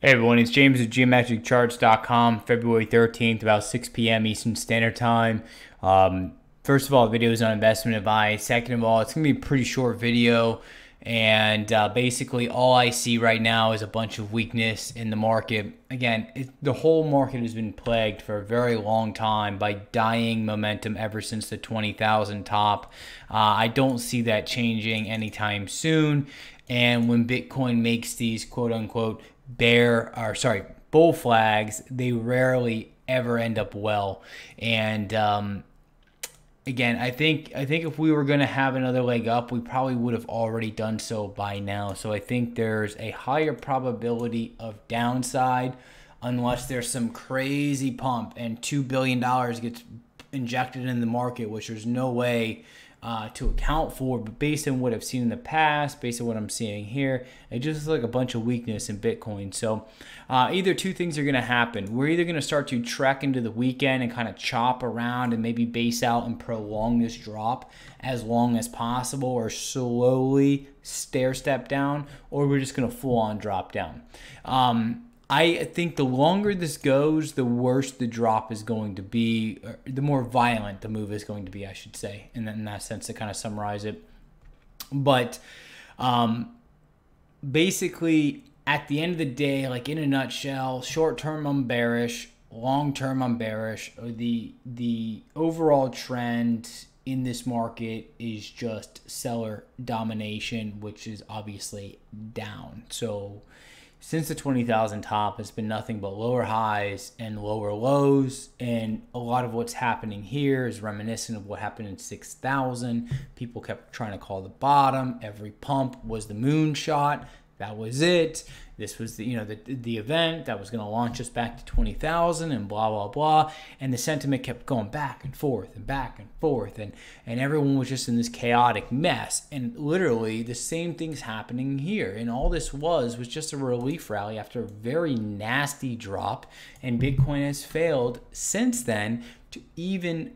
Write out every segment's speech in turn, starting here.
Hey everyone, it's James with geometriccharts.com, February 13th, about 6 p.m. Eastern Standard Time. First of all, the video is on investment advice. Second of all, it's going to be a pretty short video. And basically, all I see right now is a bunch of weakness in the market. Again, the whole market has been plagued for a very long time by dying momentum ever since the 20,000 top. I don't see that changing anytime soon. And when Bitcoin makes these quote unquote bull flags, they rarely ever end up well. And again, I think if we were going to have another leg up, we probably would have already done so by now. So I think there's a higher probability of downside unless there's some crazy pump and $2 billion gets injected in the market, which there's no way to account for. But based on what I've seen in the past, based on what I'm seeing here, it just looks like a bunch of weakness in Bitcoin. So either two things are going to happen. We're either going to start to trek into the weekend and kind of chop around and maybe base out and prolong this drop as long as possible, or slowly stair step down, or we're just going to full on drop down. I think the longer this goes, the worse the drop is going to be, or the more violent the move is going to be, I should say, in that sense, to kind of summarize it. But basically, at the end of the day, like in a nutshell, short term I'm bearish, long term I'm bearish. The overall trend in this market is just seller domination, which is obviously down. So since the 20,000 top, it's been nothing but lower highs and lower lows, and a lot of what's happening here is reminiscent of what happened in 6,000. People kept trying to call the bottom. Every pump was the moonshot. That was it. This was the event that was going to launch us back to 20,000 and blah, blah, blah. And the sentiment kept going back and forth and back and forth. And everyone was just in this chaotic mess. And literally the same thing's happening here. And all this was just a relief rally after a very nasty drop. And Bitcoin has failed since then to even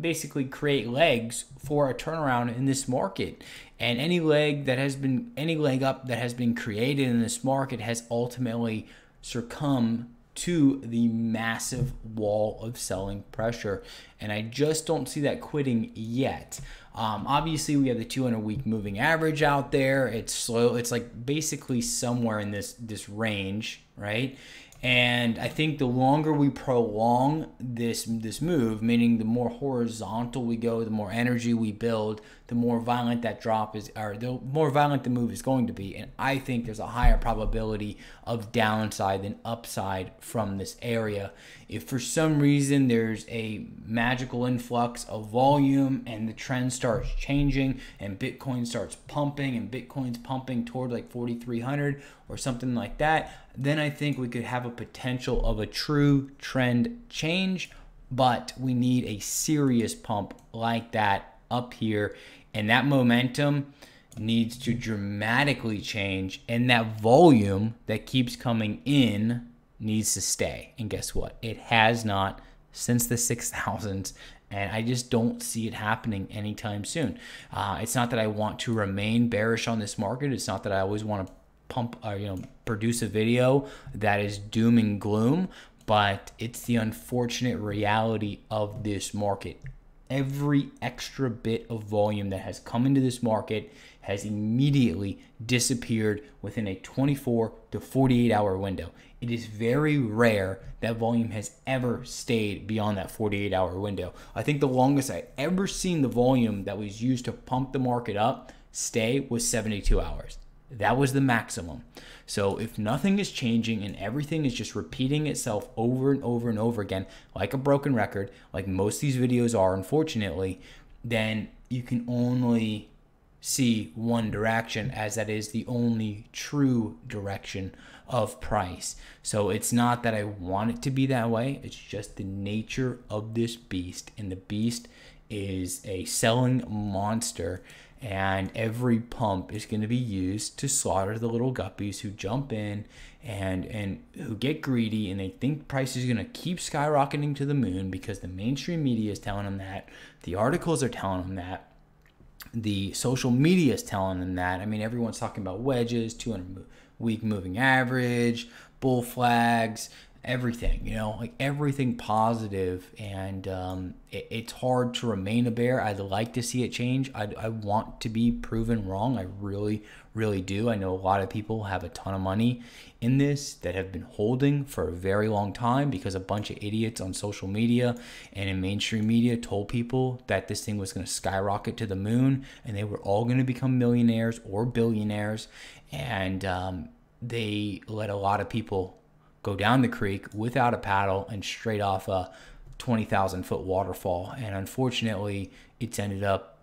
basically create legs for a turnaround in this market. And any leg up that has been created in this market has ultimately succumbed to the massive wall of selling pressure. And I just don't see that quitting yet. Obviously, we have the 200-week moving average out there. It's slow. It's like basically somewhere in this range, right? And I think the longer we prolong this move, meaning the more horizontal we go, the more energy we build, the more violent that drop is, or the more violent the move is going to be. And I think there's a higher probability of downside than upside from this area. If for some reason there's a magical influx of volume and the trend starts changing and Bitcoin starts pumping and Bitcoin's pumping toward like 4,300 or something like that, then I think we could have a potential of a true trend change. But we need a serious pump like that up here, and that momentum needs to dramatically change, and that volume that keeps coming in needs to stay. And guess what? It has not since the 6,000s, and I just don't see it happening anytime soon. It's not that I want to remain bearish on this market. It's not that I always want to produce a video that is doom and gloom, but it's the unfortunate reality of this market. Every extra bit of volume that has come into this market has immediately disappeared within a 24 to 48 hour window. It is very rare that volume has ever stayed beyond that 48 hour window. I think the longest I ever seen the volume that was used to pump the market up stay was 72 hours. That was the maximum. So if nothing is changing and everything is just repeating itself over and over and over again, like a broken record, like most of these videos are, unfortunately, then you can only see one direction, as that is the only true direction of price. So it's not that I want it to be that way. It's just the nature of this beast. And the beast is a selling monster. And every pump is going to be used to slaughter the little guppies who jump in and who get greedy, and they think price is going to keep skyrocketing to the moon because the mainstream media is telling them that, the articles are telling them that, the social media is telling them that. I mean, everyone's talking about wedges, 200 weak moving average, bull flags, everything, you know, like everything positive. And it's hard to remain a bear. I'd like to see it change. I want to be proven wrong. I really do. I know a lot of people have a ton of money in this that have been holding for a very long time because a bunch of idiots on social media and in mainstream media told people that this thing was going to skyrocket to the moon and they were all going to become millionaires or billionaires. And they let a lot of people go down the creek without a paddle and straight off a 20,000 foot waterfall. And unfortunately, it's ended up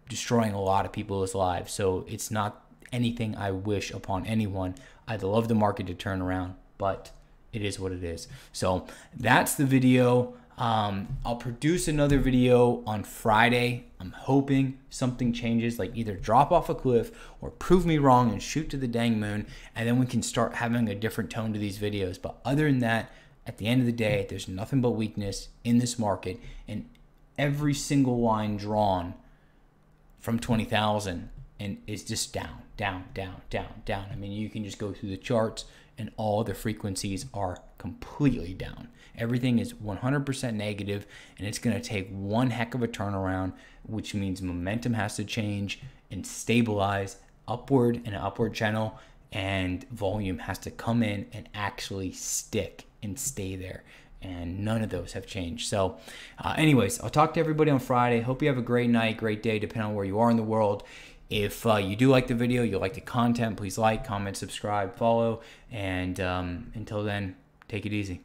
destroying a lot of people's lives. So it's not anything I wish upon anyone. I'd love the market to turn around, but it is what it is. So that's the video. I'll produce another video on Friday. I'm hoping something changes, like either drop off a cliff or prove me wrong and shoot to the dang moon, and then we can start having a different tone to these videos. But other than that, at the end of the day, there's nothing but weakness in this market, and every single line drawn from 20,000 and is just down. I mean, you can just go through the charts and all the frequencies are completely down. Everything is 100% negative, and it's going to take one heck of a turnaround, which means momentum has to change and stabilize upward in an upward channel, and volume has to come in and actually stick and stay there. And none of those have changed. So anyways, I'll talk to everybody on Friday. Hope you have a great night, great day, depending on where you are in the world. If you do like the video, you like the content, please like, comment, subscribe, follow. And until then, take it easy.